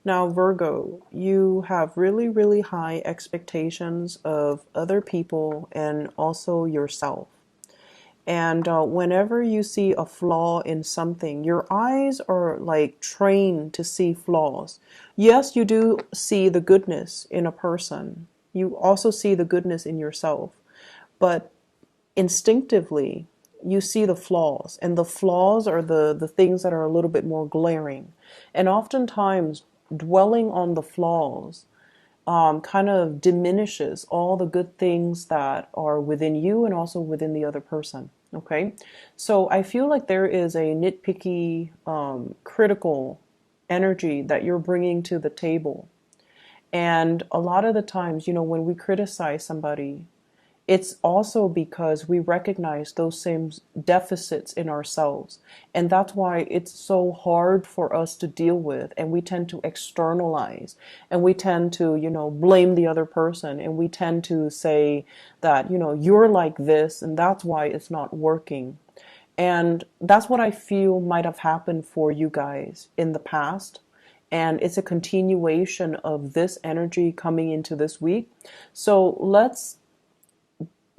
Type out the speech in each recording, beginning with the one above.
Now, Virgo, you have really, really high expectations of other people and also yourself. And whenever you see a flaw in something, your eyes are like trained to see flaws. Yes, you do see the goodness in a person. You also see the goodness in yourself. But instinctively, you see the flaws. And the flaws are the things that are a little bit more glaring. And oftentimes, dwelling on the flaws kind of diminishes all the good things that are within you and also within the other person. Okay, so I feel like there is a nitpicky, critical energy that you're bringing to the table. And a lot of the times, when we criticize somebody, it's also because we recognize those same deficits in ourselves. And that's why it's so hard for us to deal with. And we tend to externalize and we tend to, blame the other person. And we tend to say that, you're like this and that's why it's not working. And that's what I feel might have happened for you guys in the past. And it's a continuation of this energy coming into this week. So let's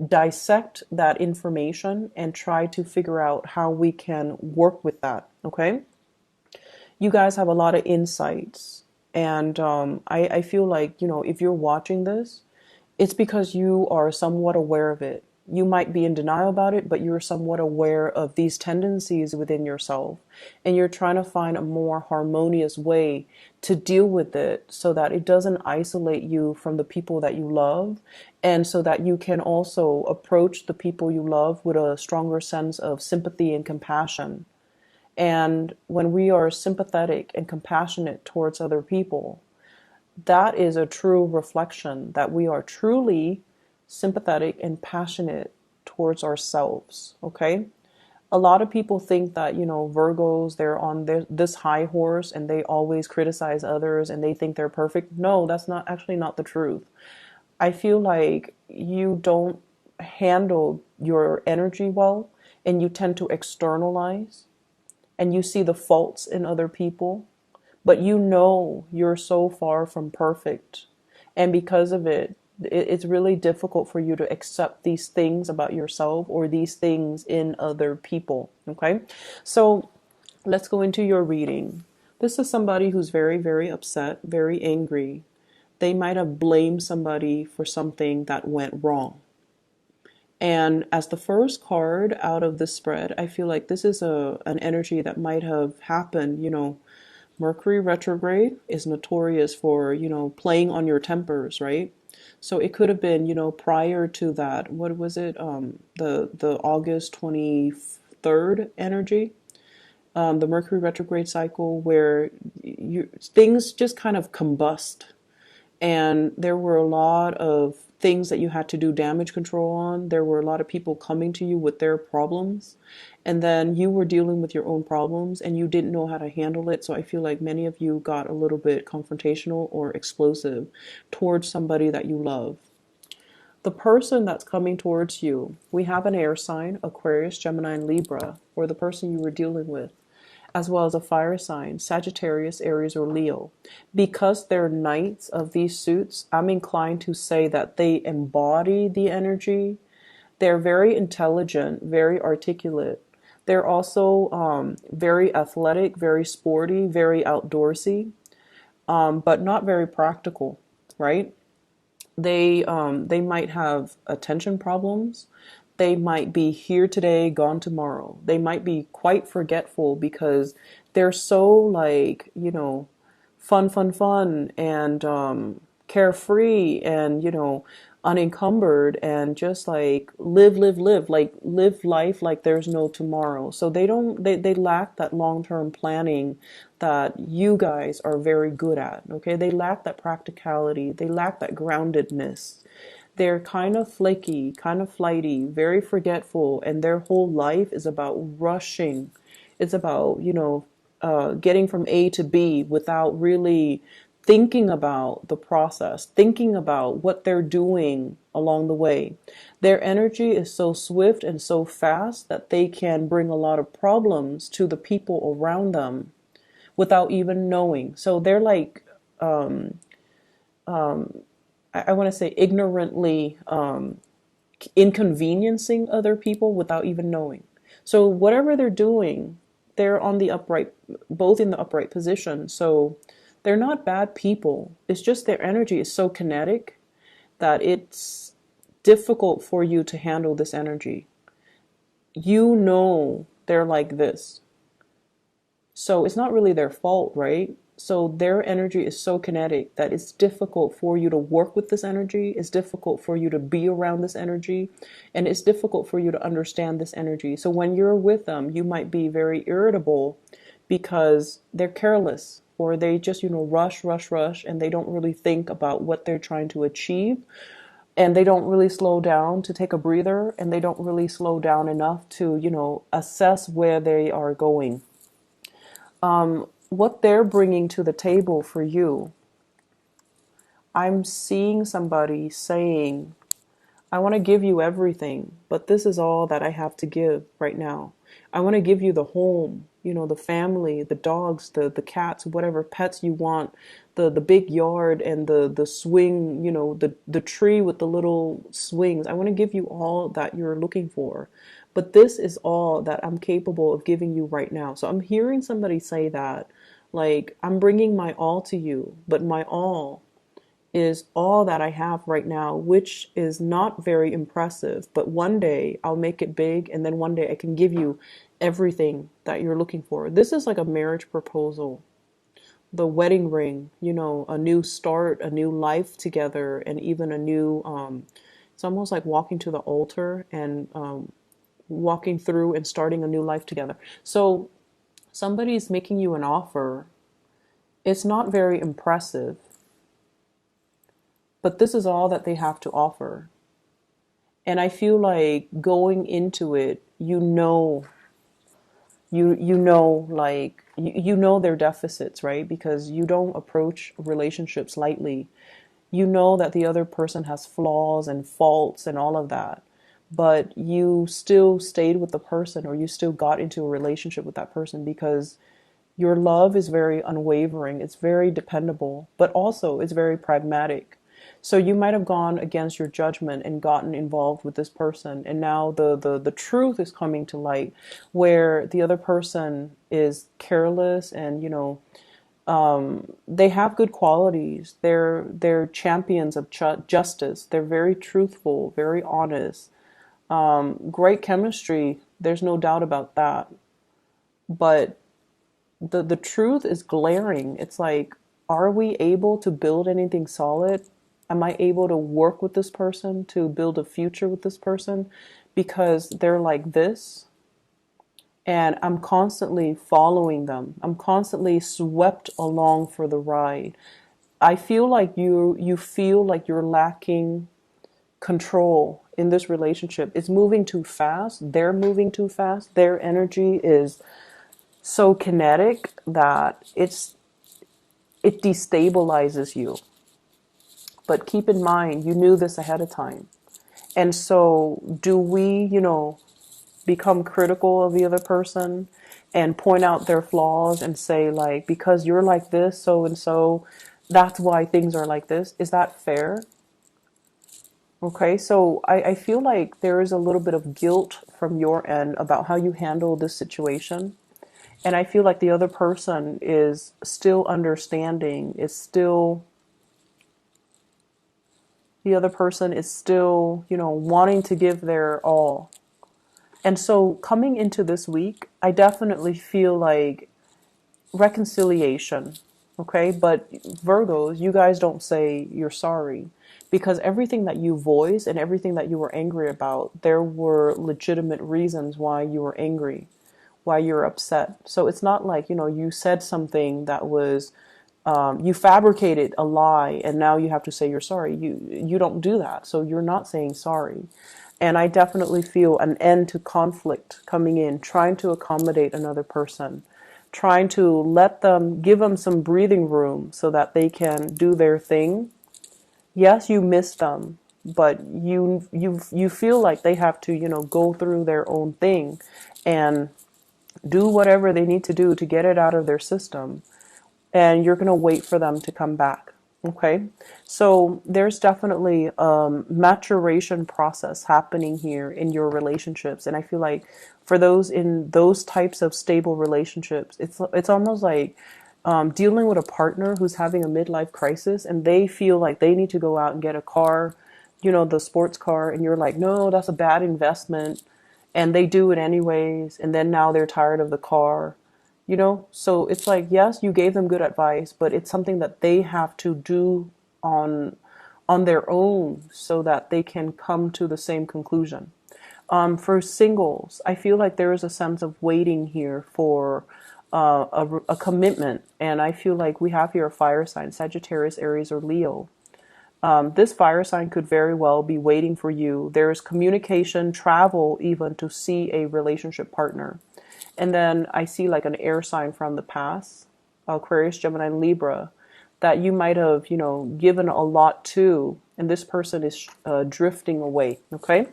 dissect that information and try to figure out how we can work with that. Okay. You guys have a lot of insights. And I feel like, if you're watching this, it's because you are somewhat aware of it. You might be in denial about it, but you're somewhat aware of these tendencies within yourself. And you're trying to find a more harmonious way to deal with it so that it doesn't isolate you from the people that you love. And so that you can also approach the people you love with a stronger sense of sympathy and compassion. And when we are sympathetic and compassionate towards other people, that is a true reflection that we are truly sympathetic and passionate towards ourselves. Okay. A lot of people think that, Virgos, they're on this high horse and they always criticize others and they think they're perfect. No, that's not actually not the truth. I feel like you don't handle your energy well and you tend to externalize and you see the faults in other people, but you're so far from perfect. And because of it, it's really difficult for you to accept these things about yourself or these things in other people. Okay. So let's go into your reading. This is somebody who's very, very upset, very angry. They might have blamed somebody for something that went wrong. And as the first card out of this spread, I feel like this is an energy that might have happened. Mercury retrograde is notorious for, playing on your tempers, right? So it could have been, prior to that, what was it? The August 23rd energy, the Mercury retrograde cycle where things just kind of combust. And there were a lot of things that you had to do damage control on. There were a lot of people coming to you with their problems. And then you were dealing with your own problems and you didn't know how to handle it. So I feel like many of you got a little bit confrontational or explosive towards somebody that you love. The person that's coming towards you, we have an air sign, Aquarius, Gemini, and Libra, or the person you were dealing with, as well as a fire sign, Sagittarius, Aries, or Leo. Because they're knights of these suits, I'm inclined to say that they embody the energy. They're very intelligent, very articulate. They're also very athletic, very sporty, very outdoorsy, but not very practical, right? They might have attention problems. They might be here today, gone tomorrow. They might be quite forgetful because they're so like, fun, and carefree and, unencumbered and just like live life like there's no tomorrow. So they lack that long-term planning that you guys are very good at. Okay. They lack that practicality. They lack that groundedness. They're kind of flaky, kind of flighty, very forgetful, and their whole life is about rushing. It's about, getting from A to B without really thinking about the process, thinking about what they're doing along the way. Their energy is so swift and so fast that they can bring a lot of problems to the people around them without even knowing. So they're like I want to say ignorantly inconveniencing other people without even knowing. So whatever they're doing, they're on the upright, both in the upright position. So they're not bad people. It's just their energy is so kinetic that it's difficult for you to handle this energy. You know they're like this. So it's not really their fault, right? So their energy is so kinetic that it's difficult for you to work with this energy. It's difficult for you to be around this energy. And it's difficult for you to understand this energy. So when you're with them, you might be very irritable because they're careless or they just, rush, rush, rush, and they don't really think about what they're trying to achieve. And they don't really slow down to take a breather, and they don't really slow down enough to, assess where they are going. What they're bringing to the table for you, I'm seeing somebody saying, I want to give you everything, but this is all that I have to give right now. I want to give you the home, the family, the dogs, the cats, whatever pets you want, the big yard and the swing, the tree with the little swings. I want to give you all that you're looking for. But this is all that I'm capable of giving you right now. So I'm hearing somebody say that, like, I'm bringing my all to you, but my all is all that I have right now, which is not very impressive. But one day I'll make it big, and then one day I can give you everything that you're looking for. This is like a marriage proposal, the wedding ring, a new start, a new life together, and even a new, it's almost like walking to the altar and walking through and starting a new life together. So somebody's making you an offer. It's not very impressive, but this is all that they have to offer. And I feel like going into it, you know their deficits, right? Because you don't approach relationships lightly. You know that the other person has flaws and faults and all of that, but you still stayed with the person, or you still got into a relationship with that person because your love is very unwavering. It's very dependable, but also it's very pragmatic. So you might have gone against your judgment and gotten involved with this person. And now the truth is coming to light, where the other person is careless and, they have good qualities. They're champions of justice. They're very truthful, very honest. Great chemistry. There's no doubt about that. But the truth is glaring. It's like, are we able to build anything solid? Am I able to work with this person, to build a future with this person? Because they're like this, and I'm constantly following them. I'm constantly swept along for the ride. I feel like you feel like you're lacking control in this relationship. It's moving too fast. They're moving too fast. Their energy is so kinetic that it destabilizes you. But keep in mind, you knew this ahead of time. And so do we, become critical of the other person and point out their flaws and say, like, because you're like this, so and so, that's why things are like this? Is that fair? Okay, so I feel like there is a little bit of guilt from your end about how you handle this situation. And I feel like the other person is still understanding, the other person is still, wanting to give their all. And so coming into this week, I definitely feel like reconciliation. Okay, but Virgos, you guys don't say you're sorry, because everything that you voiced and everything that you were angry about, there were legitimate reasons why you were angry, why you're upset. So it's not like, you said something that was, you fabricated a lie and now you have to say you're sorry. You don't do that. So you're not saying sorry. And I definitely feel an end to conflict coming in, trying to accommodate another person, trying to give them some breathing room so that they can do their thing. Yes, you miss them, but you feel like they have to, go through their own thing and do whatever they need to do to get it out of their system. and you're going to wait for them to come back. Okay. So there's definitely maturation process happening here in your relationships. And I feel like for those in those types of stable relationships, it's almost like dealing with a partner who's having a midlife crisis and they feel like they need to go out and get a car, the sports car, and you're like, no, that's a bad investment. And they do it anyways. And then now they're tired of the car. So it's like, yes, you gave them good advice, but it's something that they have to do on on their own so that they can come to the same conclusion. For singles, I feel like there is a sense of waiting here for a commitment, and I feel like we have here a fire sign, Sagittarius, Aries, or Leo. This fire sign could very well be waiting for you. There's communication, travel, even to see a relationship partner. And then I see like an air sign from the past, Aquarius, Gemini, Libra, that you might have, given a lot to, and this person is drifting away. Okay.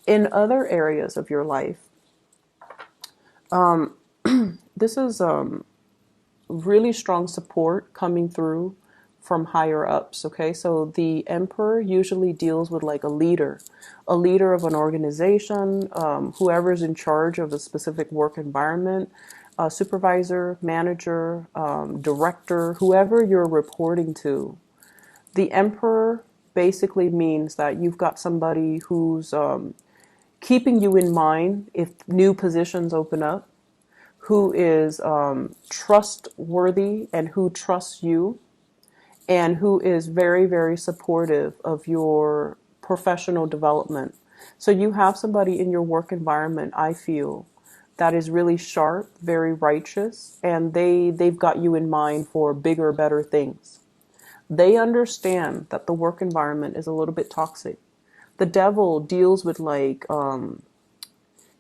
In other areas of your life, this is really strong support coming through from higher ups. Okay, so the emperor usually deals with like a leader of an organization, whoever's in charge of a specific work environment, supervisor, manager, director, whoever you're reporting to. The emperor basically means that you've got somebody who's keeping you in mind if new positions open up, who is trustworthy and who trusts you, and who is very, very supportive of your professional development. So you have somebody in your work environment, I feel, that is really sharp, very righteous, and they've got you in mind for bigger, better things. They understand that the work environment is a little bit toxic. The devil deals with like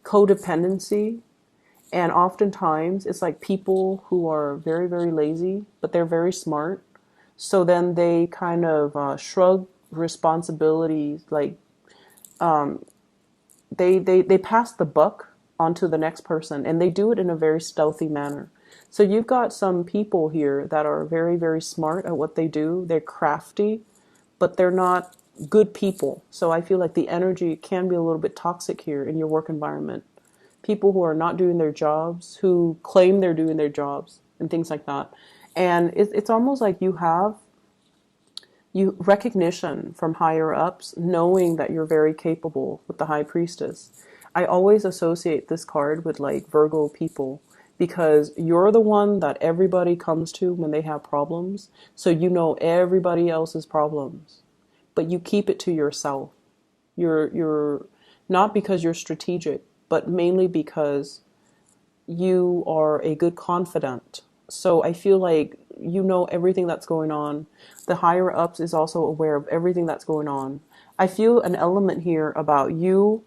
codependency, and oftentimes it's like people who are very, very lazy, but they're very smart. So then they kind of shrug responsibilities, like they pass the buck onto the next person, and they do it in a very stealthy manner. So you've got some people here that are very, very smart at what they do. They're crafty, but they're not good people. So I feel like the energy can be a little bit toxic here in your work environment. People who are not doing their jobs, who claim they're doing their jobs, and things like that. And it's almost like you recognition from higher ups, knowing that you're very capable with the high priestess. I always associate this card with like Virgo people, because you're the one that everybody comes to when they have problems. So you know everybody else's problems, but you keep it to yourself. You're not because you're strategic, but mainly because you are a good confidant. So I feel like you know everything that's going on. The higher ups is also aware of everything that's going on. I feel an element here about you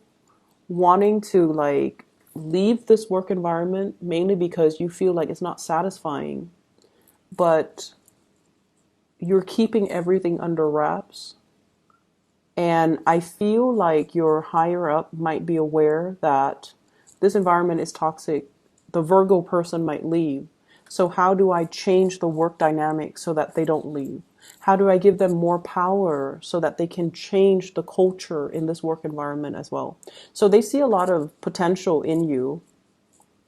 wanting to like leave this work environment mainly because you feel like it's not satisfying, but you're keeping everything under wraps. And I feel like your higher up might be aware that this environment is toxic. The Virgo person might leave. So how do I change the work dynamic so that they don't leave? How do I give them more power so that they can change the culture in this work environment as well? So they see a lot of potential in you.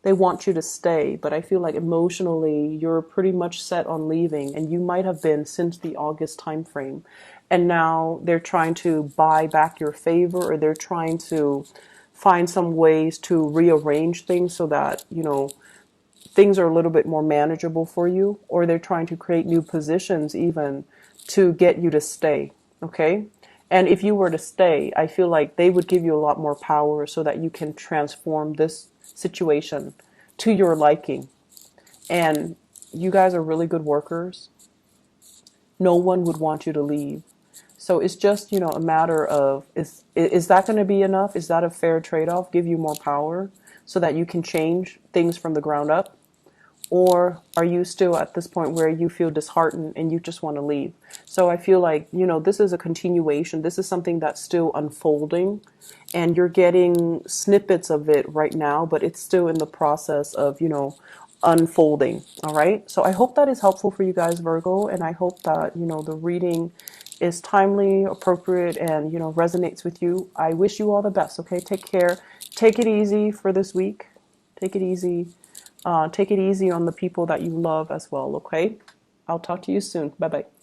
They want you to stay, but I feel like emotionally you're pretty much set on leaving, and you might have been since the August timeframe. And now they're trying to buy back your favor, or they're trying to find some ways to rearrange things so that, things are a little bit more manageable for you, or they're trying to create new positions even to get you to stay. Okay. And if you were to stay, I feel like they would give you a lot more power so that you can transform this situation to your liking. And you guys are really good workers. No one would want you to leave. So it's just, a matter of, is that going to be enough? Is that a fair trade-off? Give you more power so that you can change things from the ground up? Or are you still at this point where you feel disheartened and you just want to leave? So I feel like, this is a continuation. This is something that's still unfolding, and you're getting snippets of it right now, but it's still in the process of, unfolding. All right. So I hope that is helpful for you guys, Virgo. And I hope that, the reading is timely, appropriate, and, resonates with you. I wish you all the best. Okay. Take care. Take it easy for this week. Take it easy. Take it easy on the people that you love as well. Okay. I'll talk to you soon. Bye bye.